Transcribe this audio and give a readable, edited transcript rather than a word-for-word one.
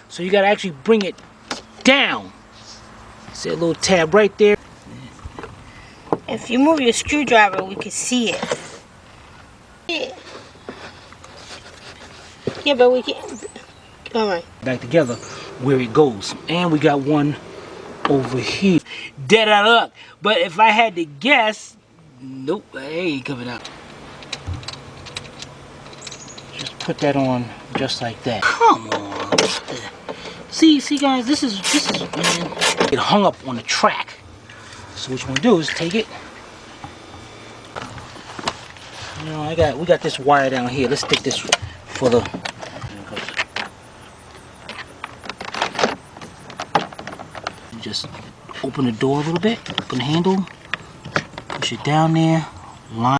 So you gotta actually bring it down. See a little tab right there. If you move your screwdriver, we can see it. Yeah, but we can't. Alright. Back together where it goes. And we got one over here. Dead out of luck. But if I had to guess, nope, it ain't coming out. Just put that on just like that. Come on. See guys, this is man, it hung up on the track. So what you want to do is take it. You know, we got this wire down here. Let's stick this for the. Just open the door a little bit, open the handle, push it down there, line.